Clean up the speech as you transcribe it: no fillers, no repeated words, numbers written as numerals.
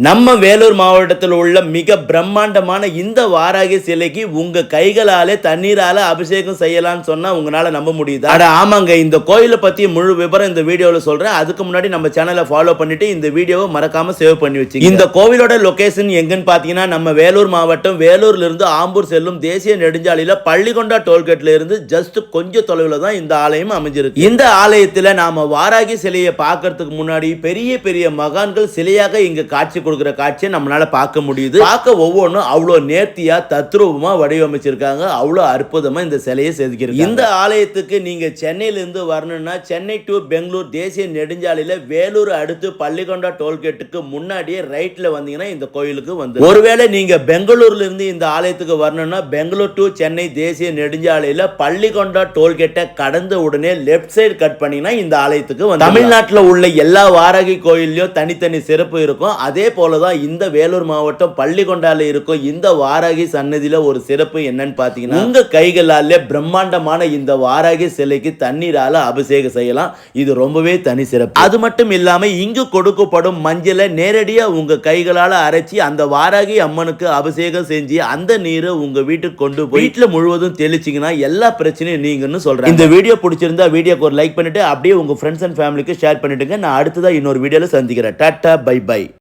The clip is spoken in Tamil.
நம்ம வேலூர் மாவட்டத்தில் உள்ள மிக பிரம்மாண்டமான இந்த வாராகி சிலைக்கு உங்க கைகளாலே தண்ணீரால அபிஷேகம் செய்யலாம்னு சொன்னா உங்களால நம்ப முடியுதா? அட ஆமாங்க, இந்த கோயிலை பத்தி முழு விவரம் இந்த வீடியோல சொல்றேன். அதுக்கு முன்னாடி நம்ம சேனலை ஃபாலோ பண்ணிட்டு இந்த வீடியோவை மறக்காம சேவ் பண்ணி வச்சுங்க. இந்த கோவிலோட லொகேஷன் எங்கன்னு பாத்தீங்கன்னா நம்ம வேலூர் மாவட்டம் வேலூர்ல இருந்து ஆம்பூர் செல்லும் தேசிய நெடுஞ்சாலையில பள்ளிகொண்டா டோல்கேட்ல இருந்து ஜஸ்ட் கொஞ்சம் தொலைவில் தான் இந்த ஆலயம் அமைஞ்சிருக்கு. இந்த ஆலயத்துல நாம வாராகி சிலையை பார்க்கறதுக்கு முன்னாடி பெரிய பெரிய மகான்கள் சிலையாக இங்க காட்சி கொடுக்கிற காட்சியை நம்மளால பார்க்க முடியுது. பார்க்க ஒவ்வொன்றும் அவ்வளோ நேர்த்தியா தத்ரூபமா வடிவமைச்சிருக்காங்க. அவ்வளோ அற்புதமா இந்த சிலையை செதுக்கிருக்கு. இந்த ஆலயத்துக்கு நீங்க சென்னையில இருந்து வரணும்னா சென்னை டு பெங்களூர் தேசிய நெடுஞ்சாலையில வேலூர் அடுத்து பள்ளிகொண்டா டோல்கேட்டுக்கு முன்னாடியே ரைட்ல வந்தீங்கன்னா இந்த கோயிலுக்கு வந்து, ஒருவேளை நீங்க பெங்களூர்ல இருந்து இந்த ஆலயத்துக்கு வரணும்னா பெங்களூர் டு சென்னை தேசிய நெடுஞ்சாலையில பள்ளிகொண்டா டோல்கேட்டை கடந்த உடனே லெப்ட் சைடு கட் பண்ணீங்கன்னா இந்த ஆலயத்துக்கு வந்து, தமிழ்நாட்டில் உள்ள எல்லா வாராகி கோயிலையும் தனித்தனி சிறப்பு இருக்கும். அதே போலதான் இந்த வேலூர் மாவட்டம் பள்ளிகொண்டால இருக்கும் இந்த வாராகி சன்னதியில ஒரு சிறப்பு என்னன்னு பாத்தீங்கன்னா, உங்க கைகளால பிரம்மாண்டமான இந்த வாராகி சிலைக்கு தண்ணீரால அபிஷேகம் செய்யலாம். இது ரொம்பவே தனி சிறப்பு. அது மட்டும் இல்லாம இங்கு கொடுக்கப்படும் மஞ்சளை நேரடியா உங்க கைகளால அரைச்சி அந்த வாராகி அம்மனுக்கு அபிஷேகம் செஞ்சு அந்த நீரை உங்க வீட்டுக்கு கொண்டு போய் வீட்டுல முழுவதும் தெளிச்சிங்கன்னா எல்லா பிரச்சனையும் நீங்கன்னு சொல்றேன். இந்த வீடியோ பிடிச்சிருந்தா வீடியோக்கு ஒரு லைக் பண்ணிட்டு அப்படியே உங்க ஃப்ரெண்ட்ஸ் அண்ட் ஃபேமிலிக்கு ஷேர் பண்ணிட்டுங்க. நான் அடுத்ததா இன்னொரு வீடியோல சந்திக்கிறேன். Tata bye by.